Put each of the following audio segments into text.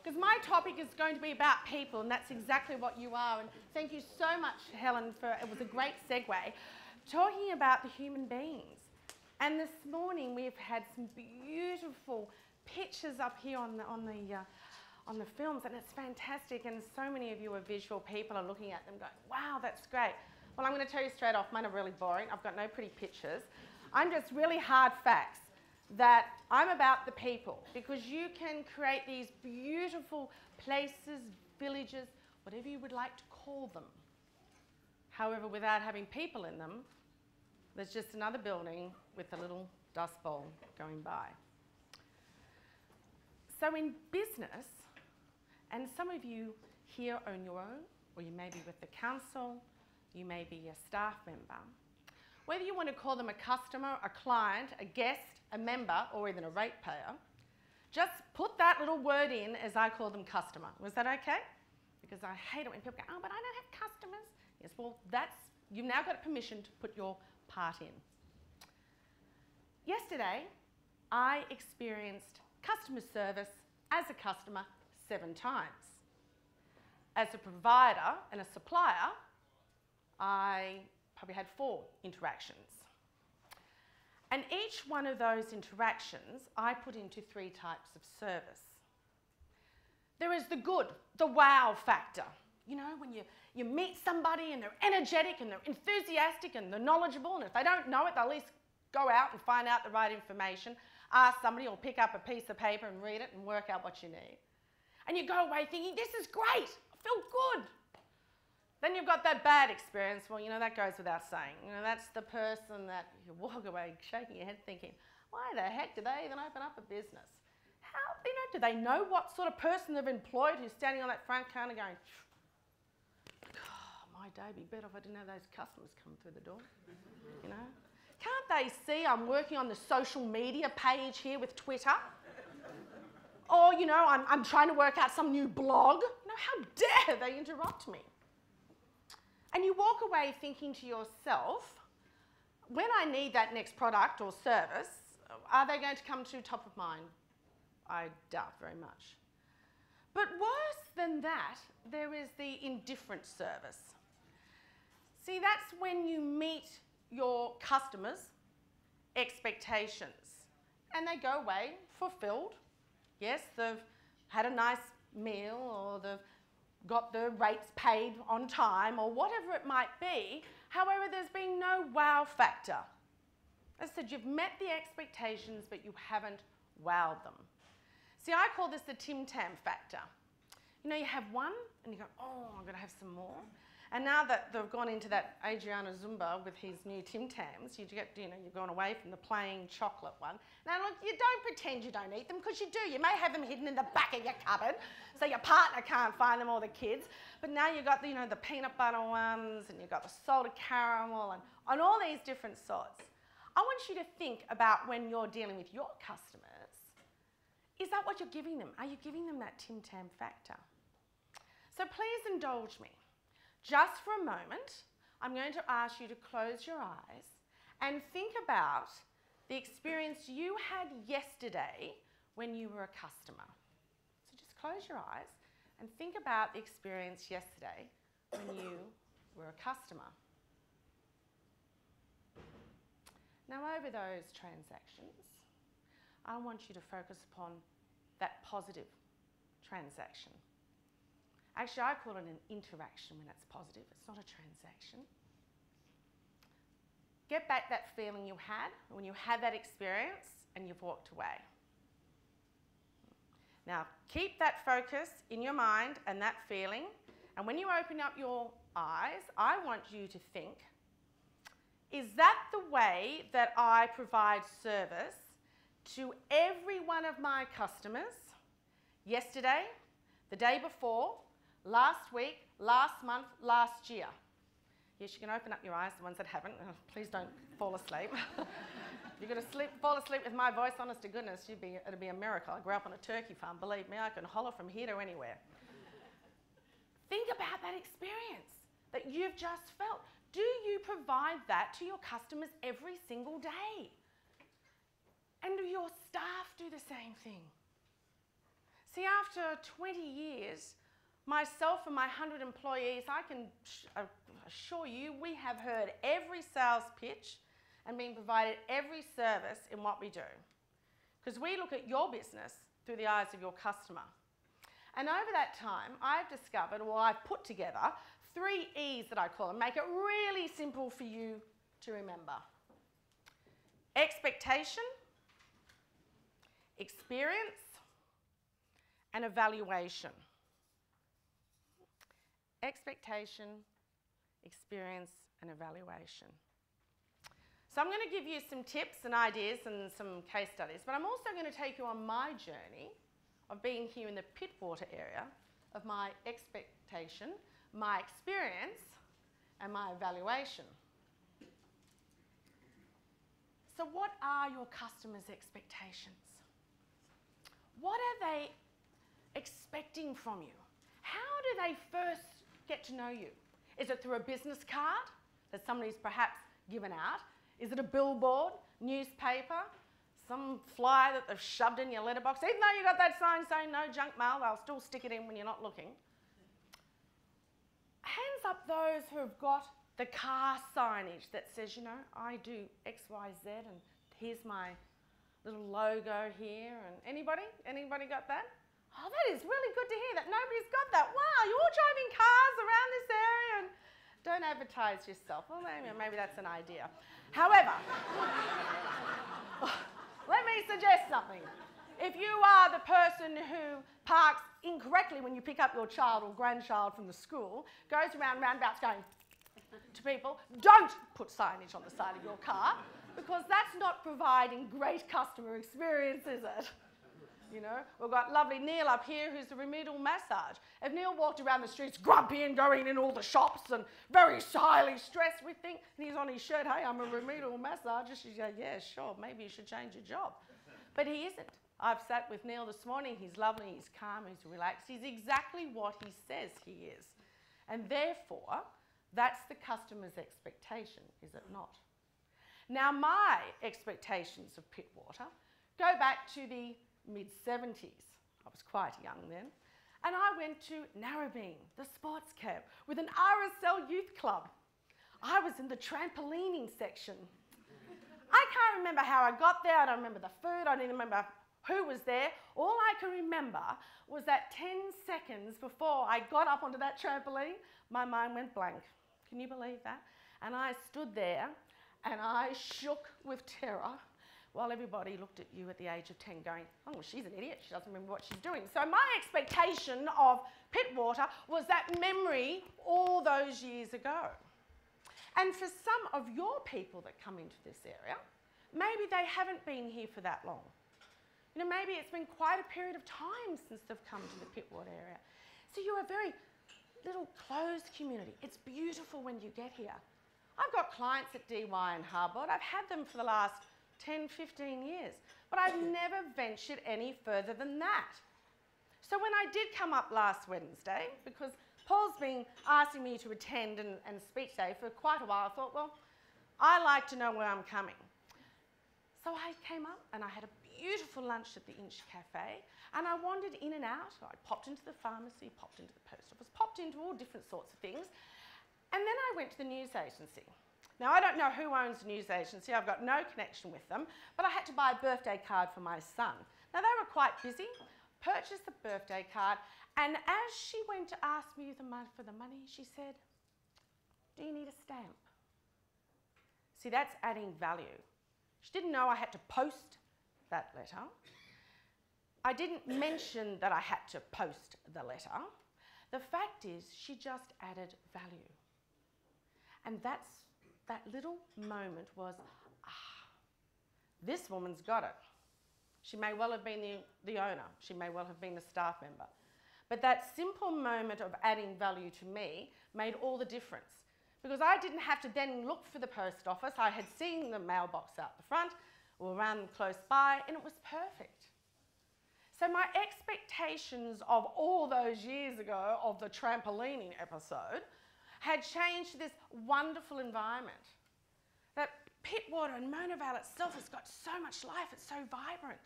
because my topic is going to be about people, and that's exactly what you are. And thank you so much, Helen, it was a great segue, talking about the human beings. And this morning we've had some beautiful pictures up here on the films, and it's fantastic. And so many of you are visual people are looking at them going, wow, that's great. Well, I'm going to tell you straight off, mine are really boring. I've got no pretty pictures. I'm just really hard facts that I'm about the people, because you can create these beautiful places, villages, whatever you would like to call them. However, without having people in them, there's just another building with a little dust bowl going by. So in business, and some of you here own your own, or you may be with the council, you may be a staff member. Whether you want to call them a customer, a client, a guest, a member, or even a ratepayer, just put that little word in as I call them customer. Was that okay? Because I hate it when people go, oh, but I don't have customers. Yes, well, you've now got permission to put your part in. Yesterday, I experienced customer service as a customer 7 times. As a provider and a supplier, I probably had 4 interactions. And each one of those interactions I put into 3 types of service. There is the good, the wow factor. You know, when you meet somebody and they're energetic and they're enthusiastic and they're knowledgeable, and if they don't know it, they'll at least go out and find out the right information, ask somebody or pick up a piece of paper and read it and work out what you need. And you go away thinking, this is great, I feel good. Then you've got that bad experience. Well, you know, that goes without saying. You know, that's the person that you walk away shaking your head thinking, why the heck did they even open up a business? How, you know, do they know what sort of person they've employed who's standing on that front counter going, oh, my day would be better if I didn't have those customers come through the door, you know? Can't they see I'm working on the social media page here with Twitter? Or, you know, I'm trying to work out some new blog. You know, how dare they interrupt me? And you walk away thinking to yourself, when I need that next product or service, are they going to come to top of mind? I doubt very much. But worse than that, there is the indifferent service. See, that's when you meet your customers' expectations and they go away fulfilled. Yes, they've had a nice meal, or they've got the rates paid on time, or whatever it might be. However, there's been no wow factor. As I said, you've met the expectations, but you haven't wowed them. See, I call this the Tim Tam factor. You know, you have one and you go, oh, I'm going to have some more. And now that they've gone into that Adriana Zumba with his new Tim Tams, you've gone away from the plain chocolate one. Now look, you don't pretend you don't eat them, because you do. You may have them hidden in the back of your cupboard, so your partner can't find them, or the kids. But now you've got the peanut butter ones, and you've got the salted caramel, and all these different sorts. I want you to think about when you're dealing with your customers, is that what you're giving them? Are you giving them that Tim Tam factor? So please indulge me. Just for a moment, I'm going to ask you to close your eyes and think about the experience you had yesterday when you were a customer. So just close your eyes and think about the experience yesterday when you were a customer. Now, over those transactions, I want you to focus upon that positive transaction. Actually, I call it an interaction when it's positive. It's not a transaction. Get back that feeling you had when you had that experience and you've walked away. Now, keep that focus in your mind and that feeling. And when you open up your eyes, I want you to think, is that the way that I provide service to every one of my customers yesterday, the day before, last week, last month, last year? Yes, you can open up your eyes, the ones that haven't. Please don't fall asleep. If you're going to fall asleep with my voice, honest to goodness, it'd be a miracle. I grew up on a turkey farm. Believe me, I can holler from here to anywhere. Think about that experience that you've just felt. Do you provide that to your customers every single day? And do your staff do the same thing? See, after 20 years, myself and my 100 employees, I can assure you, we have heard every sales pitch and been provided every service in what we do. Because we look at your business through the eyes of your customer. And over that time, I've discovered, or I've put together, 3 E's that I call them, make it really simple for you to remember. Expectation, experience, and evaluation. Expectation, experience, and evaluation. So I'm going to give you some tips and ideas and some case studies, but I'm also going to take you on my journey of being here in the Pittwater area, of my expectation, my experience, and my evaluation. So what are your customers' expectations? What are they expecting from you? How do they first get to know you? Is it through a business card that somebody's perhaps given out? Is it a billboard, newspaper, some flyer that they've shoved in your letterbox? Even though you got that sign saying no junk mail, they'll still stick it in when you're not looking. Hands up those who have got the car signage that says, you know, I do X, Y, Z, and here's my little logo here. And anybody got that? Oh, that is really good to hear that nobody's got that. Wow, you're all driving cars around this area and don't advertise yourself. Well, maybe that's an idea. However, let me suggest something. If you are the person who parks incorrectly when you pick up your child or grandchild from the school, goes around roundabouts going to people, don't put signage on the side of your car, because that's not providing great customer experience, is it? You know, we've got lovely Neil up here who's the remedial massage. If Neil walked around the streets grumpy and going in all the shops and very highly stressed, we'd think, and he's on his shirt, hey, I'm a remedial massager. She'd go, yeah, sure, maybe you should change your job. But he isn't. I've sat with Neil this morning. He's lovely, he's calm, he's relaxed. He's exactly what he says he is. And therefore, that's the customer's expectation, is it not? Now, my expectations of Pittwater go back to the mid-70s. I was quite young then. And I went to Narrabeen, the sports camp, with an RSL youth club. I was in the trampolining section. I can't remember how I got there. I don't remember the food. I don't even remember who was there. All I can remember was that 10 seconds before I got up onto that trampoline, my mind went blank. Can you believe that? And I stood there and I shook with terror while everybody looked at you at the age of 10 going, oh, well, she's an idiot, she doesn't remember what she's doing. So my expectation of Pittwater was that memory all those years ago. And for some of your people that come into this area, maybe they haven't been here for that long. You know, maybe it's been quite a period of time since they've come to the Pittwater area. So you're a very little closed community. It's beautiful when you get here. I've got clients at DY and Harbord. I've had them for the last 10, 15 years, but I've never ventured any further than that. So when I did come up last Wednesday, because Paul's been asking me to attend and speak today for quite a while, I thought, well, I like to know where I'm coming. So I came up and I had a beautiful lunch at the Inch Cafe, and I wandered in and out. I popped into the pharmacy, popped into the post office, popped into all different sorts of things, and then I went to the news agency. Now, I don't know who owns the news agency. I've got no connection with them, but I had to buy a birthday card for my son. Now, they were quite busy, purchased the birthday card, and as she went to ask me for the money, she said, do you need a stamp? See, that's adding value. She didn't know I had to post that letter. I didn't mention that I had to post the letter. The fact is, she just added value. And that little moment was, this woman's got it. She may well have been the owner. She may well have been a staff member. But that simple moment of adding value to me made all the difference. Because I didn't have to then look for the post office. I had seen the mailbox out the front or around close by, and it was perfect. So my expectations of all those years ago of the trampolining episode had changed to this wonderful environment. That Pittwater and Mona Vale itself has got so much life, it's so vibrant.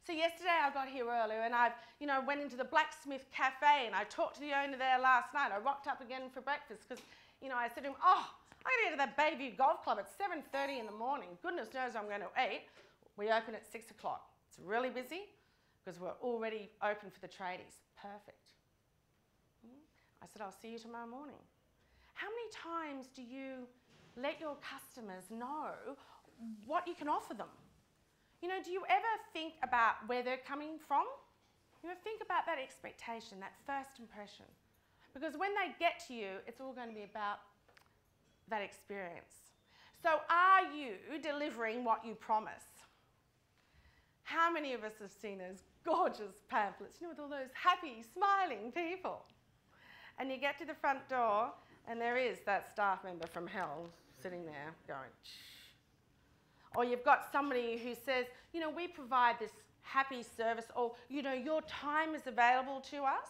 So yesterday I got here earlier and I went into the Blacksmith Cafe and I talked to the owner there last night. I rocked up again for breakfast because, I said to him, oh, I'm going to get to that Bayview Golf Club at 7:30 in the morning. Goodness knows I'm going to eat. We open at 6 o'clock. It's really busy because we're already open for the tradies. Perfect. I said, I'll see you tomorrow morning. How many times do you let your customers know what you can offer them? Do you ever think about where they're coming from? Think about that expectation, that first impression. Because when they get to you, it's all going to be about that experience. So are you delivering what you promise? How many of us have seen those gorgeous pamphlets, with all those happy, smiling people? And you get to the front door, and there is that staff member from hell sitting there going, shh. Or you've got somebody who says, we provide this happy service, or, your time is available to us.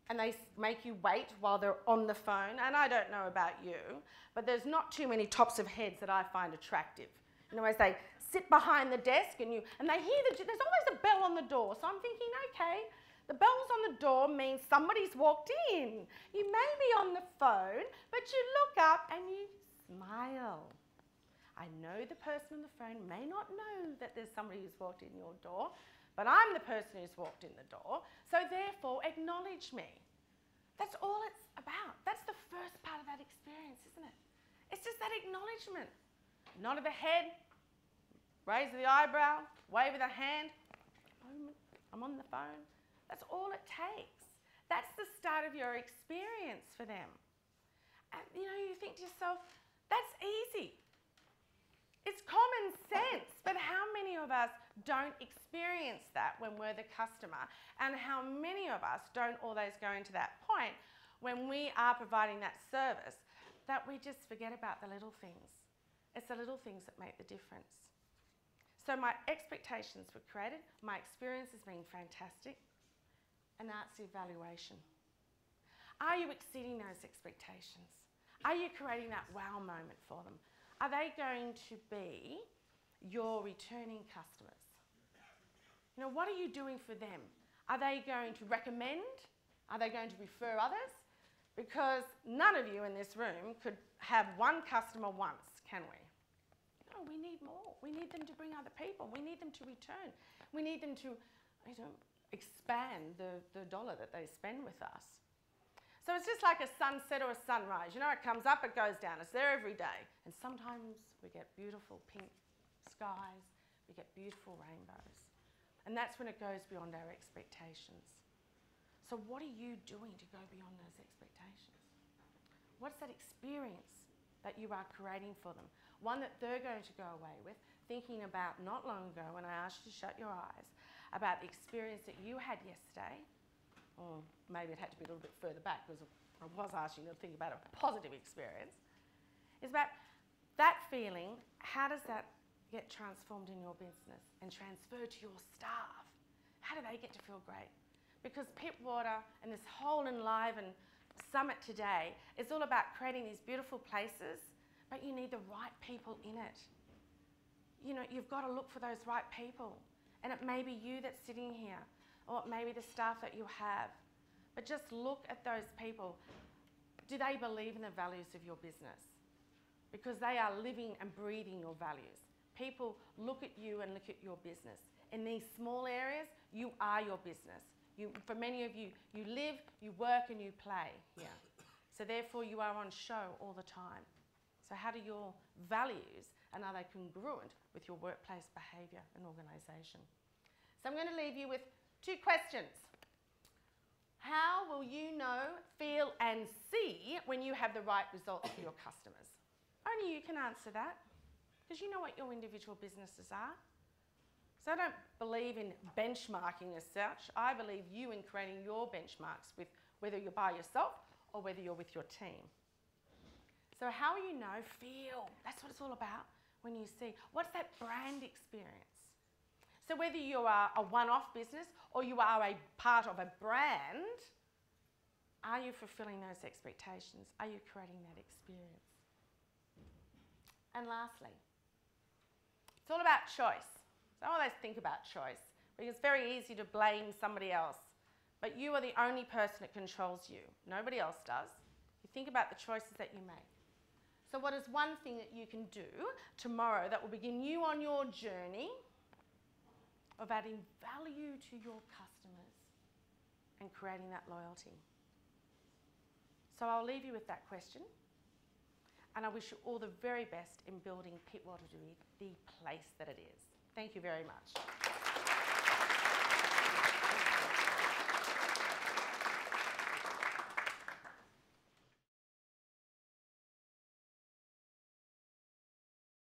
And they make you wait while they're on the phone. And I don't know about you, but there's not too many tops of heads that I find attractive. As they sit behind the desk and they hear there's always a bell on the door. So I'm thinking, okay, the bells on the door means somebody's walked in. You may be on the phone, but you look up and you smile. I know the person on the phone may not know that there's somebody who's walked in your door, but I'm the person who's walked in the door, so therefore acknowledge me. That's all it's about. That's the first part of that experience, isn't it? It's just that acknowledgement. Nod of the head, raise of the eyebrow, wave of the hand. I'm on the phone. That's all it takes. That's the start of your experience for them. And you think to yourself, that's easy. It's common sense, but how many of us don't experience that when we're the customer? And how many of us don't always go into that point when we are providing that service that we just forget about the little things? It's the little things that make the difference. So my expectations were created, my experience has been fantastic, and that's the evaluation. Are you exceeding those expectations? Are you creating that wow moment for them? Are they going to be your returning customers? What are you doing for them? Are they going to recommend? Are they going to refer others? Because none of you in this room could have one customer once, can we? No, we need more. We need them to bring other people. We need them to return. We need them to expand the dollar that they spend with us. So it's just like a sunset or a sunrise. It comes up, it goes down. It's there every day. And sometimes we get beautiful pink skies. We get beautiful rainbows. And that's when it goes beyond our expectations. So what are you doing to go beyond those expectations? What's that experience that you are creating for them? One that they're going to go away with, thinking about not long ago when I asked you to shut your eyes, about the experience that you had yesterday. Or maybe it had to be a little bit further back because I was asking you to think about a positive experience. It's about that feeling. How does that get transformed in your business and transferred to your staff? How do they get to feel great? Because Pittwater and this whole Enliven Summit today is all about creating these beautiful places, but you need the right people in it. You've got to look for those right people. And it may be you that's sitting here, or it may be the staff that you have. But just look at those people. Do they believe in the values of your business? Because they are living and breathing your values. People look at you and look at your business. In these small areas, you are your business. For many of you, you live, you work and you play here. So therefore you are on show all the time. So how do your values, and are they congruent with your workplace behaviour and organisation? So I'm going to leave you with 2 questions. How will you know, feel and see when you have the right results for your customers? Only you can answer that, because you know what your individual businesses are. So I don't believe in benchmarking as such. I believe you in creating your benchmarks with whether you're by yourself or whether you're with your team. So how will you know, feel? That's what it's all about when you see. What's that brand experience? So whether you are a one-off business or you are a part of a brand, are you fulfilling those expectations? Are you creating that experience? And lastly, it's all about choice. So I always think about choice. Because it's very easy to blame somebody else, but you are the only person that controls you. Nobody else does. You think about the choices that you make. So what is one thing that you can do tomorrow that will begin you on your journey of adding value to your customers and creating that loyalty? So I'll leave you with that question, and I wish you all the very best in building Pittwater to be the place that it is. Thank you very much.